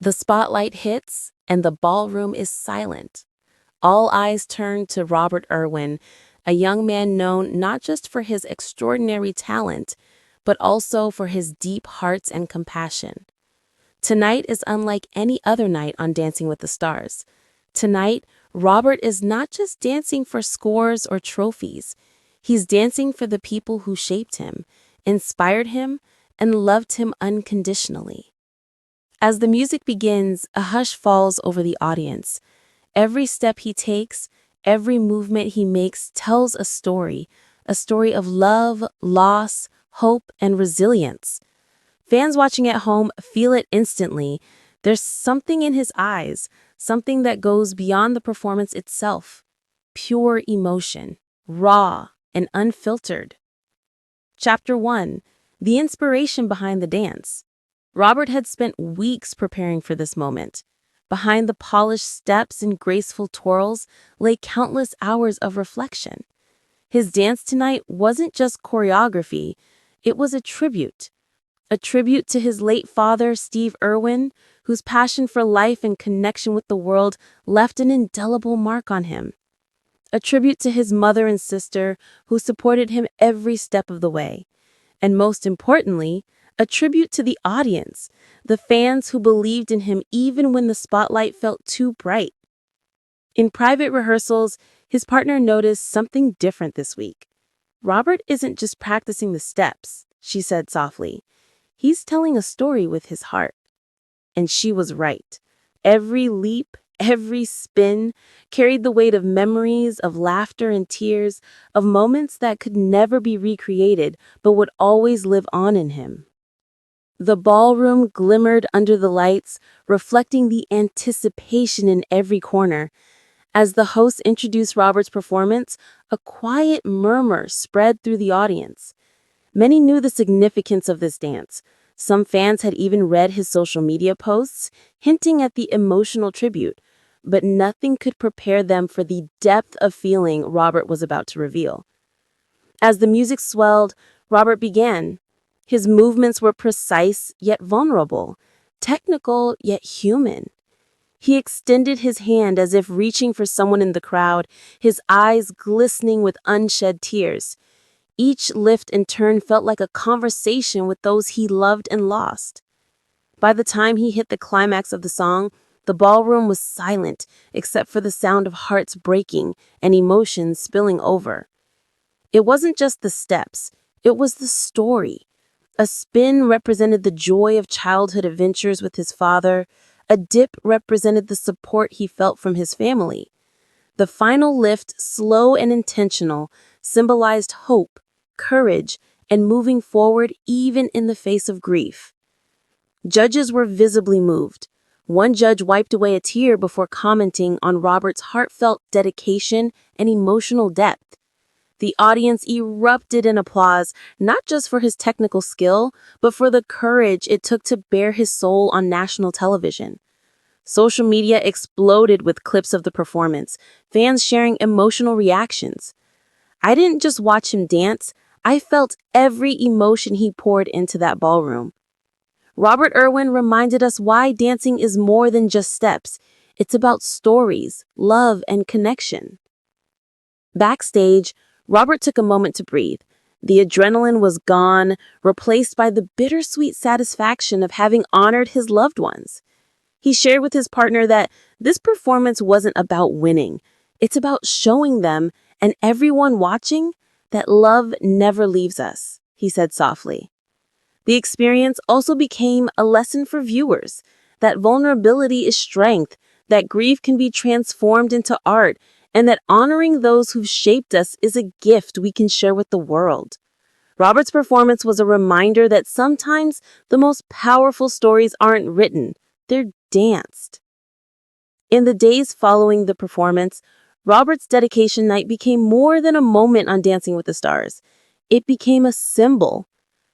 The spotlight hits, and the ballroom is silent. All eyes turn to Robert Irwin, a young man known not just for his extraordinary talent, but also for his deep heart and compassion. Tonight is unlike any other night on Dancing with the Stars. Tonight, Robert is not just dancing for scores or trophies. He's dancing for the people who shaped him, inspired him, and loved him unconditionally. As the music begins, a hush falls over the audience. Every step he takes, every movement he makes tells a story of love, loss, hope, and resilience. Fans watching at home feel it instantly. There's something in his eyes, something that goes beyond the performance itself. Pure emotion, raw and unfiltered. Chapter 1. The inspiration behind the dance. Robert had spent weeks preparing for this moment. Behind the polished steps and graceful twirls lay countless hours of reflection. His dance tonight wasn't just choreography, it was a tribute to his late father, Steve Irwin, whose passion for life and connection with the world left an indelible mark on him. A tribute to his mother and sister, who supported him every step of the way. And most importantly, a tribute to the audience, the fans who believed in him even when the spotlight felt too bright. In private rehearsals, his partner noticed something different this week. "Robert isn't just practicing the steps," she said softly. "He's telling a story with his heart." And she was right. Every leap, every spin carried the weight of memories, of laughter and tears, of moments that could never be recreated but would always live on in him. The ballroom glimmered under the lights, reflecting the anticipation in every corner. As the host introduced Robert's performance, a quiet murmur spread through the audience. Many knew the significance of this dance. Some fans had even read his social media posts, hinting at the emotional tribute, but nothing could prepare them for the depth of feeling Robert was about to reveal. As the music swelled, Robert began. His movements were precise yet vulnerable, technical yet human. He extended his hand as if reaching for someone in the crowd, his eyes glistening with unshed tears. Each lift and turn felt like a conversation with those he loved and lost. By the time he hit the climax of the song, the ballroom was silent except for the sound of hearts breaking and emotions spilling over. It wasn't just the steps, it was the story. A spin represented the joy of childhood adventures with his father. A dip represented the support he felt from his family. The final lift, slow and intentional, symbolized hope, courage, and moving forward even in the face of grief. Judges were visibly moved. One judge wiped away a tear before commenting on Robert's heartfelt dedication and emotional depth. The audience erupted in applause, not just for his technical skill, but for the courage it took to bare his soul on national television. Social media exploded with clips of the performance, fans sharing emotional reactions. "I didn't just watch him dance, I felt every emotion he poured into that ballroom." Robert Irwin reminded us why dancing is more than just steps. It's about stories, love, and connection. Backstage, Robert took a moment to breathe. The adrenaline was gone, replaced by the bittersweet satisfaction of having honored his loved ones. He shared with his partner that this performance wasn't about winning. It's about showing them, and everyone watching, that love never leaves us, he said softly. The experience also became a lesson for viewers, that vulnerability is strength, that grief can be transformed into art, and that honoring those who've shaped us is a gift we can share with the world. Robert's performance was a reminder that sometimes the most powerful stories aren't written, they're danced. In the days following the performance, Robert's dedication night became more than a moment on Dancing with the Stars. It became a symbol.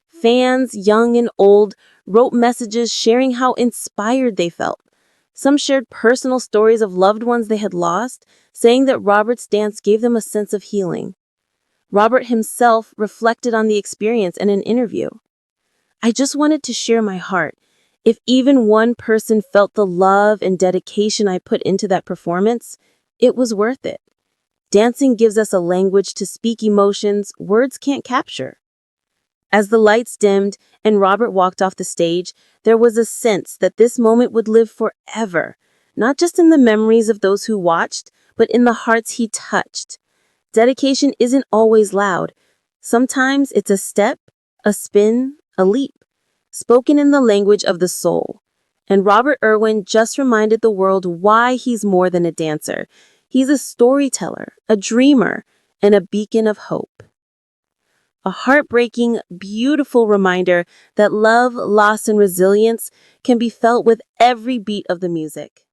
Fans, young and old, wrote messages sharing how inspired they felt. Some shared personal stories of loved ones they had lost, saying that Robert's dance gave them a sense of healing. Robert himself reflected on the experience in an interview. "I just wanted to share my heart. If even one person felt the love and dedication I put into that performance, it was worth it. Dancing gives us a language to speak emotions words can't capture. As the lights dimmed and Robert walked off the stage, there was a sense that this moment would live forever, not just in the memories of those who watched, but in the hearts he touched. Dedication isn't always loud. Sometimes it's a step, a spin, a leap, spoken in the language of the soul. And Robert Irwin just reminded the world why he's more than a dancer. He's a storyteller, a dreamer, and a beacon of hope. A heartbreaking, beautiful reminder that love, loss, and resilience can be felt with every beat of the music.